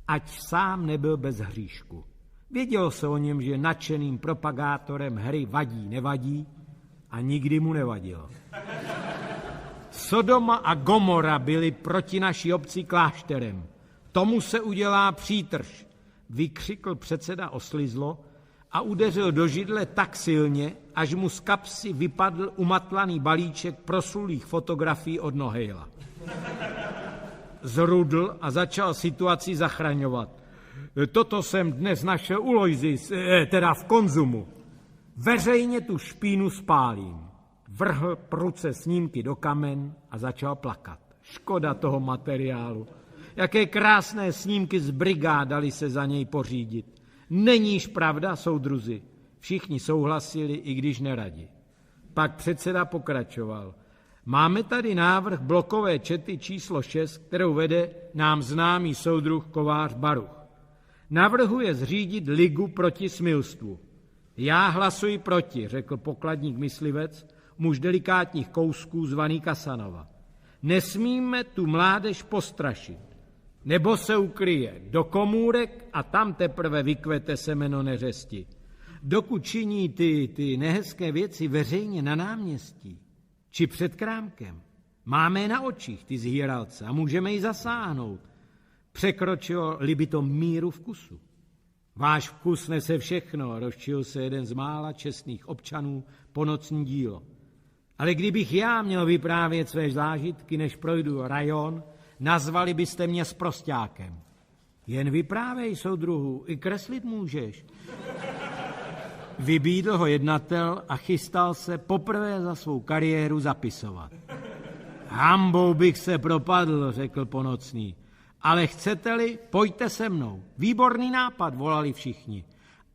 ať sám nebyl bez hříšku. Vědělo se o něm, že nadšeným propagátorem hry vadí nevadí a nikdy mu nevadilo. Sodoma a Gomora byly proti naší obci klášterem. Tomu se udělá přítrž, vykřikl předseda Oslizlo a udeřil do židle tak silně, až mu z kapsy vypadl umatlaný balíček proslulých fotografií od Nohejla. Zrudl a začal situaci zachraňovat. Toto jsem dnes našel u Lojzis, teda v Konzumu. Veřejně tu špínu spálím. Vrhl pruce snímky do kamen a začal plakat. Škoda toho materiálu. Jaké krásné snímky z brigád dali se za něj pořídit. Neníž pravda, soudruzi? Všichni souhlasili, i když neradi. Pak předseda pokračoval. Máme tady návrh blokové čety číslo 6, kterou vede nám známý soudruh kovář Baruch. Navrhuje zřídit ligu proti smilstvu. Já hlasuji proti, řekl pokladník myslivec, muž delikátních kousků zvaný Kasanova. Nesmíme tu mládež postrašit, nebo se ukryje do komůrek a tam teprve vykvete semeno neřesti. Dokud činí ty nehezké věci veřejně na náměstí, či před krámkem, máme je na očích, ty zhýralce, a můžeme ji zasáhnout. Překročilo-li by to míru vkusu. Váš vkus nese všechno, rozčil se jeden z mála čestných občanů po nocní dílo. Ale kdybych já měl vyprávět své zážitky, než projdu rajon, nazvali byste mě sprosťákem. Jen vyprávej, soudruhu, i kreslit můžeš. Vybídl ho jednatel a chystal se poprvé za svou kariéru zapisovat. Hambou bych se propadl, řekl Ponocný. Ale chcete-li, pojďte se mnou. Výborný nápad, volali všichni.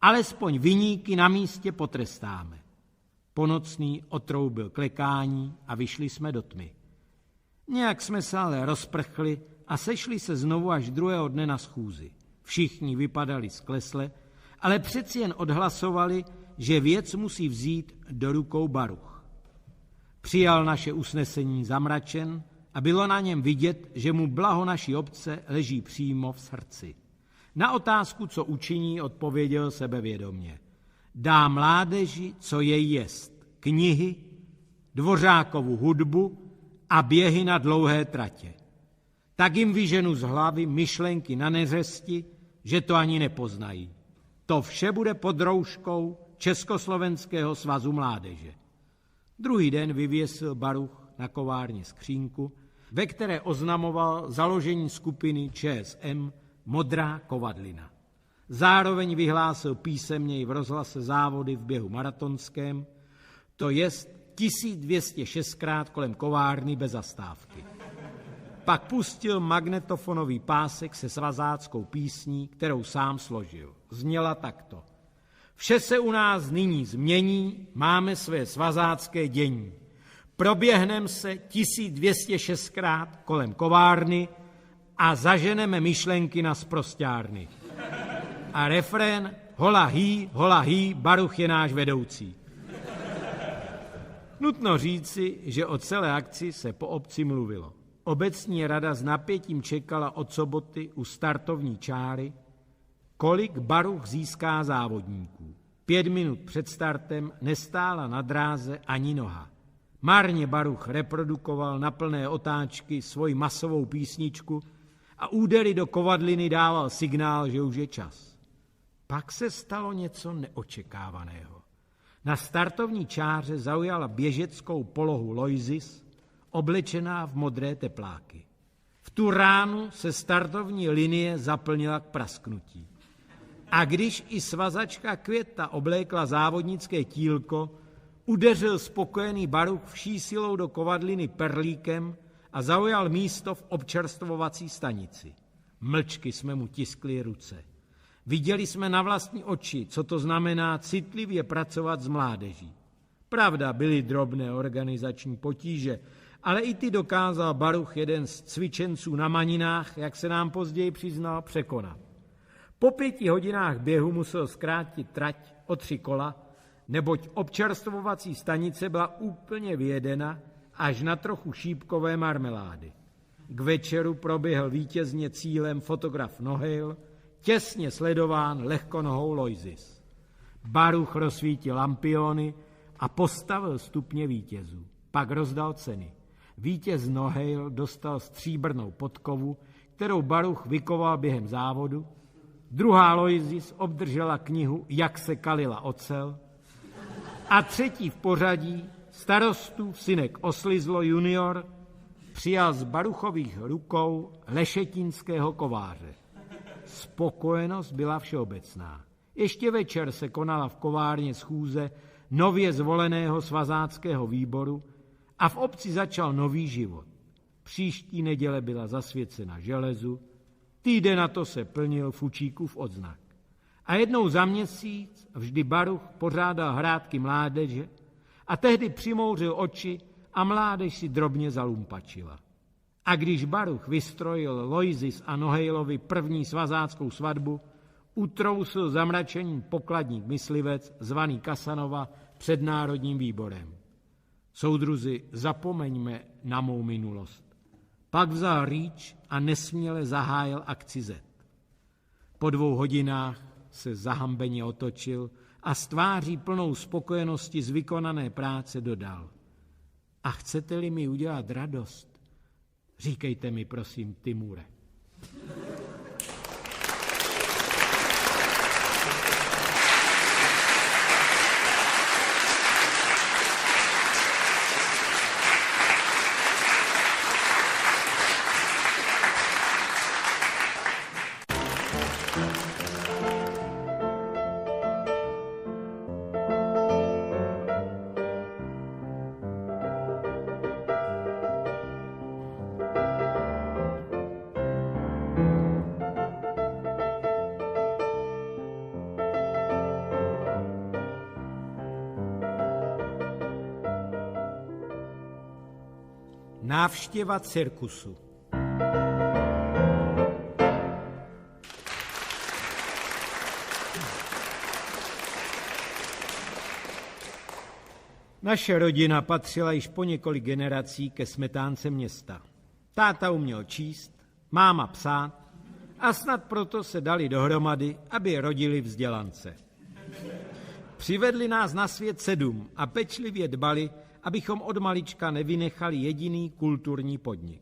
Alespoň viníky na místě potrestáme. Ponocný otroubil klekání a vyšli jsme do tmy. Nějak jsme se ale rozprchli a sešli se znovu až druhého dne na schůzi. Všichni vypadali sklesle, ale přeci jen odhlasovali, že věc musí vzít do rukou Baruch. Přijal naše usnesení zamračen a bylo na něm vidět, že mu blaho naší obce leží přímo v srdci. Na otázku, co učiní, odpověděl sebevědomě. Dá mládeži, co jej jest, knihy, Dvořákovu hudbu a běhy na dlouhé tratě. Tak jim vyženu z hlavy myšlenky na neřesti, že to ani nepoznají. To vše bude pod rouškou Československého svazu mládeže. Druhý den vyvěsil Baruch na kovárně skřínku, ve které oznamoval založení skupiny ČSM Modrá kovadlina. Zároveň vyhlásil písemně i v rozhlase závody v běhu maratonském, to jest 1206krát kolem kovárny bez zastávky. Pak pustil magnetofonový pásek se svazáckou písní, kterou sám složil. Zněla takto. Vše se u nás nyní změní, máme své svazácké dění. Proběhnem se 1206krát kolem kovárny a zaženeme myšlenky na sprosťárny. A refrén hola hý, Baruch je náš vedoucí. Nutno říci, že o celé akci se po obci mluvilo. Obecní rada s napětím čekala od soboty u startovní čáry, kolik Baruch získá závodníků. 5 minut před startem nestála na dráze ani noha. Marně Baruch reprodukoval na plné otáčky svoji masovou písničku a údery do kovadliny dával signál, že už je čas. Pak se stalo něco neočekávaného. Na startovní čáře zaujala běžeckou polohu Loisis, oblečená v modré tepláky. V tu ránu se startovní linie zaplnila k prasknutí. A když i svazačka Květa oblékla závodnické tílko, udeřil spokojený Baruch vší silou do kovadliny perlíkem a zaujal místo v občerstvovací stanici. Mlčky jsme mu tiskli ruce. Viděli jsme na vlastní oči, co to znamená citlivě pracovat s mládeží. Pravda, byly drobné organizační potíže, ale i ty dokázal Baruch, jeden z cvičenců na Maninách, jak se nám později přiznal, překonat. Po 5 hodinách běhu musel zkrátit trať o 3 kola, neboť občerstvovací stanice byla úplně vyjedena až na trochu šípkové marmelády. K večeru proběhl vítězně cílem fotograf Nohejl, těsně sledován lehkonohou Loisis. Baruch rozsvítil lampiony a postavil stupně vítězů. Pak rozdal ceny. Vítěz Nohejl dostal stříbrnou podkovu, kterou Baruch vykoval během závodu. Druhá Loisis obdržela knihu Jak se kalila ocel. A třetí v pořadí, starostův synek Oslizlo junior, přijal z Baruchových rukou lešetínského kováře. Spokojenost byla všeobecná. Ještě večer se konala v kovárně schůze nově zvoleného svazáckého výboru a v obci začal nový život. Příští neděle byla zasvěcena železu, týden na to se plnil Fučíkův odznak. A jednou za měsíc vždy Baruch pořádal hrátky mládeže a tehdy přimouřil oči a mládež si drobně zalumpačila. A když Baruch vystrojil Loisis a Nohejlovi první svazáckou svatbu, utrousil zamračením pokladník myslivec zvaný Kasanova před Národním výborem. Soudruzi, zapomeňme na mou minulost. Pak vzal rýč a nesměle zahájil akci Z. Po 2 hodinách se zahambeně otočil a s tváří plnou spokojenosti z vykonané práce dodal. A chcete-li mi udělat radost, říkejte mi prosím Timure. Návštěva cirkusu. Naše rodina patřila již po několik generací ke smetánce města. Táta uměl číst, máma psát a snad proto se dali dohromady, aby rodili vzdělance. Přivedli nás na svět 7 a pečlivě dbali, abychom od malička nevynechali jediný kulturní podnik.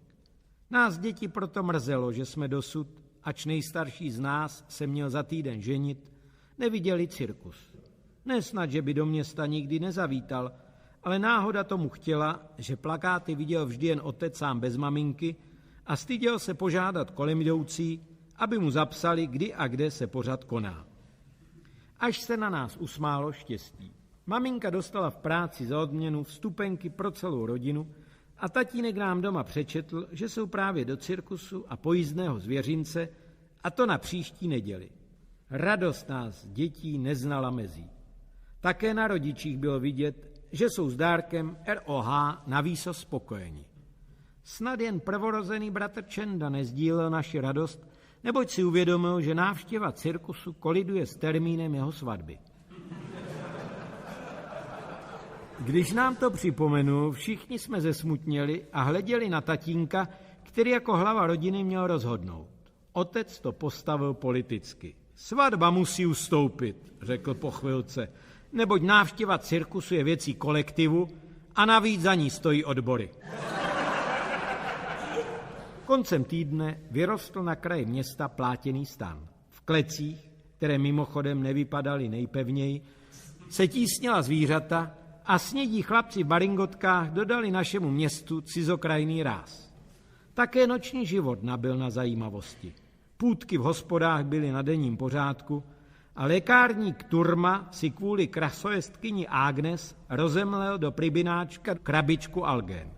Nás děti proto mrzelo, že jsme dosud, ač nejstarší z nás se měl za týden ženit, neviděli cirkus. Nesnad, že by do města nikdy nezavítal, ale náhoda tomu chtěla, že plakáty viděl vždy jen otec sám bez maminky a styděl se požádat kolem jdoucí, aby mu zapsali, kdy a kde se pořad koná. Až se na nás usmálo štěstí. Maminka dostala v práci za odměnu vstupenky pro celou rodinu a tatínek nám doma přečetl, že jsou právě do cirkusu a pojízdného zvěřince, a to na příští neděli. Radost nás dětí neznala mezí. Také na rodičích bylo vidět, že jsou s dárkem ROH navýsost spokojeni. Snad jen prvorozený bratr Čenda nezdílel naši radost, neboť si uvědomil, že návštěva cirkusu koliduje s termínem jeho svatby. Když nám to připomenul, všichni jsme zesmutněli a hleděli na tatínka, který jako hlava rodiny měl rozhodnout. Otec to postavil politicky. Svatba musí ustoupit, řekl po chvilce, neboť návštěva cirkusu je věcí kolektivu a navíc za ní stojí odbory. Koncem týdne vyrostl na kraji města plátěný stan. V klecích, které mimochodem nevypadaly nejpevněji, se tísnila zvířata a snědí chlapci v baringotkách dodali našemu městu cizokrajný ráz. Také noční život nabyl na zajímavosti. Půdky v hospodách byly na denním pořádku a lékárník Turma si kvůli krasojestkyni Agnes rozemlel do pribináčka krabičku algén.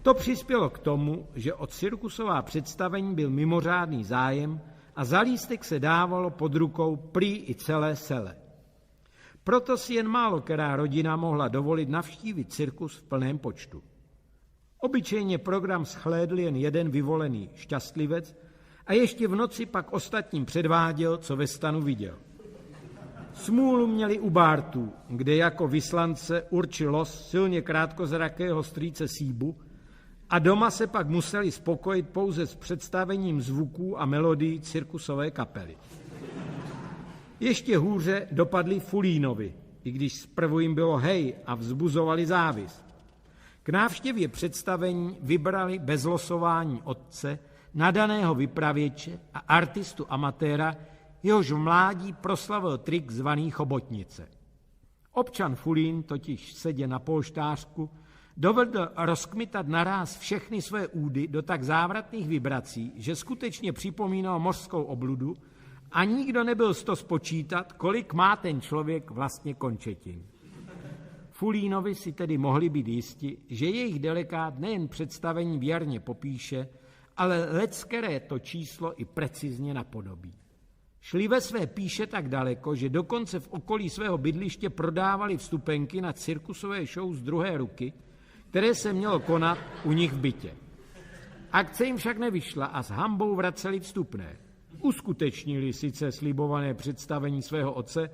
To přispělo k tomu, že o cirkusová představení byl mimořádný zájem a za lístek se dávalo pod rukou prý i celé sele. Proto si jen málo která rodina mohla dovolit navštívit cirkus v plném počtu. Obyčejně program shlédl jen jeden vyvolený šťastlivec a ještě v noci pak ostatním předváděl, co ve stanu viděl. Smůlu měli u Bártů, kde jako vyslance určil los silně krátkozrakého strýce Síbu a doma se pak museli spokojit pouze s představením zvuků a melodií cirkusové kapely. Ještě hůře dopadli Fulínovi, i když zprvu jim bylo hej a vzbuzovali závist. K návštěvě představení vybrali bez losování otce, nadaného vypravěče a artistu amatéra, jehož v mládí proslavil trik zvaný chobotnice. Občan Fulín totiž sedě na polštářku dovedl rozkmitat naráz všechny své údy do tak závratných vibrací, že skutečně připomínal mořskou obludu a nikdo nebyl z toho spočítat, kolik má ten člověk vlastně končetin. Fulínovi si tedy mohli být jisti, že jejich delegát nejen představení věrně popíše, ale leckéré to číslo i precizně napodobí. Šli ve své píše tak daleko, že dokonce v okolí svého bydliště prodávali vstupenky na cirkusové show z druhé ruky, které se mělo konat u nich v bytě. Akce jim však nevyšla a s hanbou vraceli vstupné. Uskutečnili sice slibované představení svého otce,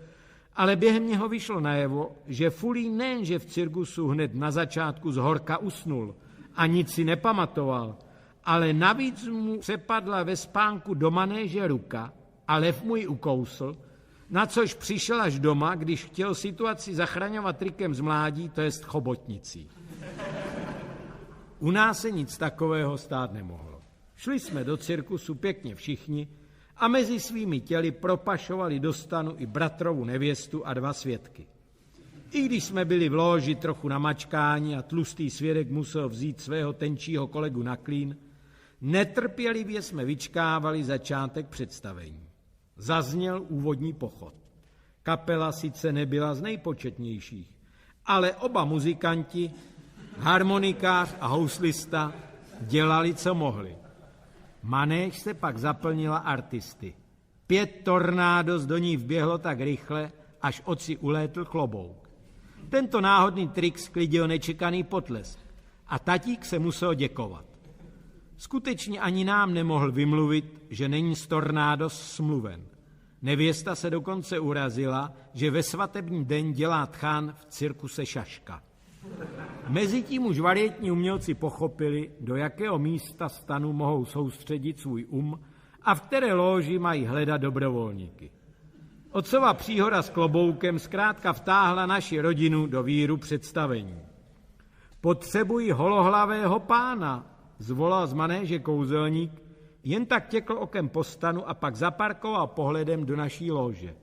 ale během něho vyšlo najevo, že Fulín nejenže v cirkusu hned na začátku zhorka usnul a nic si nepamatoval, ale navíc mu přepadla ve spánku do manéže ruka a lev mu ji ukousl, na což přišel až doma, když chtěl situaci zachraňovat trikem z mládí, to jest chobotnicí. U nás se nic takového stát nemohlo. Šli jsme do cirkusu pěkně všichni a mezi svými těly propašovali do stanu i bratrovu nevěstu a 2 svědky. I když jsme byli v lóži trochu na mačkání a tlustý svědek musel vzít svého tenčího kolegu na klín, netrpělivě jsme vyčkávali začátek představení. Zazněl úvodní pochod. Kapela sice nebyla z nejpočetnějších, ale oba muzikanti, harmonikář a houslista, dělali, co mohli. Manéž se pak zaplnila artisty. 5 tornádos do ní vběhlo tak rychle, až oci ulétl klobouk. Tento náhodný trik sklidil nečekaný potlesk a tatík se musel děkovat. Skutečně ani nám nemohl vymluvit, že není z tornádos smluven. Nevěsta se dokonce urazila, že ve svatební den dělá tchán v cirkuse šaška. Mezitím už varietní umělci pochopili, do jakého místa stanu mohou soustředit svůj a v které lóži mají hledat dobrovolníky. Otcova příhoda s kloboukem zkrátka vtáhla naši rodinu do víru představení. Potřebuji holohlavého pána, zvolal z manéže kouzelník, jen tak těkl okem po stanu a pak zaparkoval pohledem do naší lóže.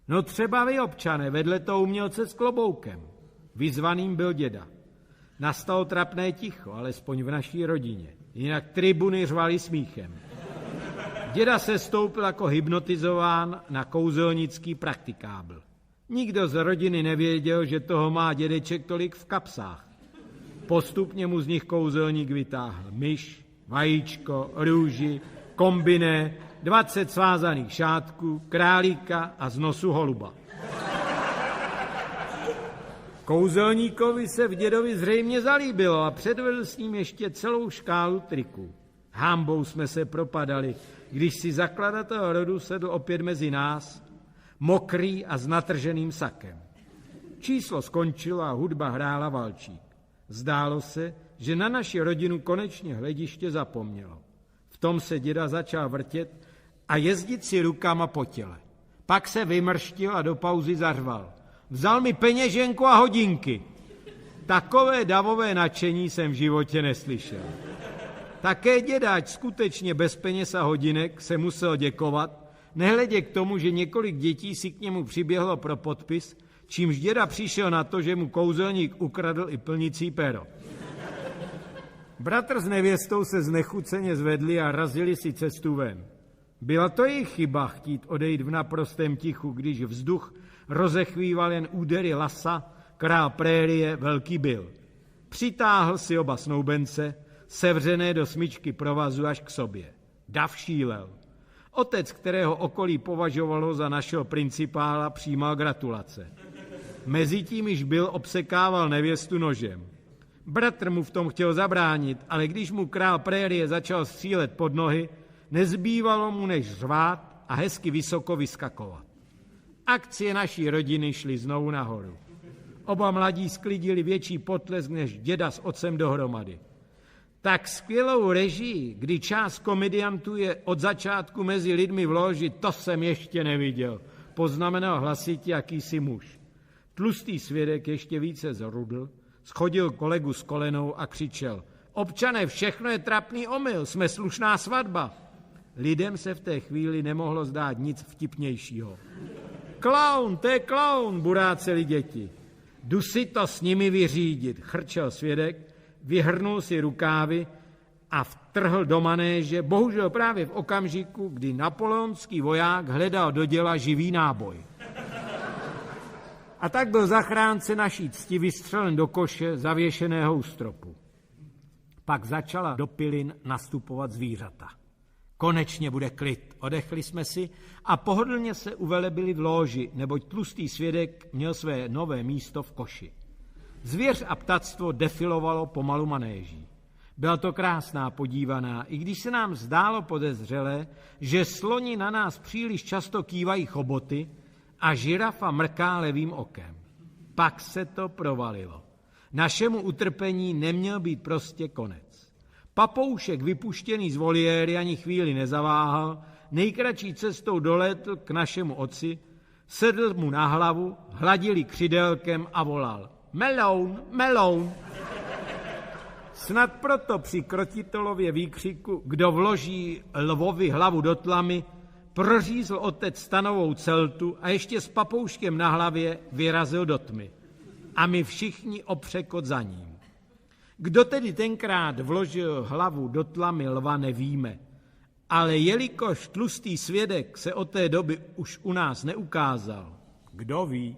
No třeba vy, občané, vedle toho umělce s kloboukem. Vyzvaným byl děda. Nastalo trapné ticho, alespoň v naší rodině. Jinak tribuny řvaly smíchem. Děda se stoupil jako hypnotizován na kouzelnický praktikábl. Nikdo z rodiny nevěděl, že toho má dědeček tolik v kapsách. Postupně mu z nich kouzelník vytáhl myš, vajíčko, růži, kombiné, 20 svázaných šátků, králíka a z nosu holuba. Kouzelníkovi se v dědovi zřejmě zalíbilo a předvedl s ním ještě celou škálu triků. Hanbou jsme se propadali, když si zakladatel rodu sedl opět mezi nás, mokrý a s natrženým sakem. Číslo skončilo a hudba hrála valčík. Zdálo se, že na naši rodinu konečně hlediště zapomnělo. V tom se děda začal vrtět a jezdit si rukama po těle. Pak se vymrštil a do pauzy zařval. Vzal mi peněženku a hodinky. Takové davové nadšení jsem v životě neslyšel. Také dědáč skutečně bez peněz a hodinek se musel děkovat, nehledě k tomu, že několik dětí si k němu přiběhlo pro podpis, čímž děda přišel na to, že mu kouzelník ukradl i plnicí pero. Bratr s nevěstou se znechuceně zvedli a razili si cestu ven. Byla to jejich chyba chtít odejít v naprostém tichu, když vzduch rozechvíval jen údery lasa, král prérie, velký Bill. Přitáhl si oba snoubence, sevřené do smyčky provazu až k sobě. Dav šílel. Otec, kterého okolí považovalo za našeho principála, přijímal gratulace. Mezitím již Bill obsekával nevěstu nožem. Bratr mu v tom chtěl zabránit, ale když mu král prérie začal střílet pod nohy, nezbývalo mu než řvát a hezky vysoko vyskakovat. Akcie naší rodiny šly znovu nahoru. Oba mladí sklidili větší potlesk než děda s otcem dohromady. Tak skvělou režii, kdy část komediantů je od začátku mezi lidmi v loži, to jsem ještě neviděl, poznamenal hlasitě jakýsi muž. Tlustý svědek ještě více zrudl, schodil kolegu s kolenou a křičel. Občané, všechno je trapný omyl, jsme slušná svatba. Lidem se v té chvíli nemohlo zdát nic vtipnějšího. Klaun, to je klaun, buráceli děti. Jdu si to s nimi vyřídit, chrčel svědek, vyhrnul si rukávy a vtrhl do manéže, bohužel právě v okamžiku, kdy napoleonský voják hledal do děla živý náboj. A tak byl zachránce naší cti vystřelen do koše zavěšeného u stropu. Pak začala do pilin nastupovat zvířata. Konečně bude klid, odechli jsme si a pohodlně se uvelebili v lóži, neboť tlustý svědek měl své nové místo v koši. Zvěř a ptactvo defilovalo pomalu manéží. Byla to krásná podívaná, i když se nám zdálo podezřelé, že sloni na nás příliš často kývají choboty a žirafa mrká levým okem. Pak se to provalilo. Našemu utrpení neměl být prostě konec. Papoušek vypuštěný z voliéry ani chvíli nezaváhal, nejkratší cestou dolétl k našemu otci, sedl mu na hlavu, hladili křidélkem a volal. Meloun, meloun. Snad proto při krotitelově výkřiku, kdo vloží lvovi hlavu do tlamy, prořízl otec stanovou celtu a ještě s papouškem na hlavě vyrazil do tmy. A my všichni opřekot za ním. Kdo tedy tenkrát vložil hlavu do tlamy lva, nevíme. Ale jelikož tlustý svědek se od té doby už u nás neukázal, kdo ví?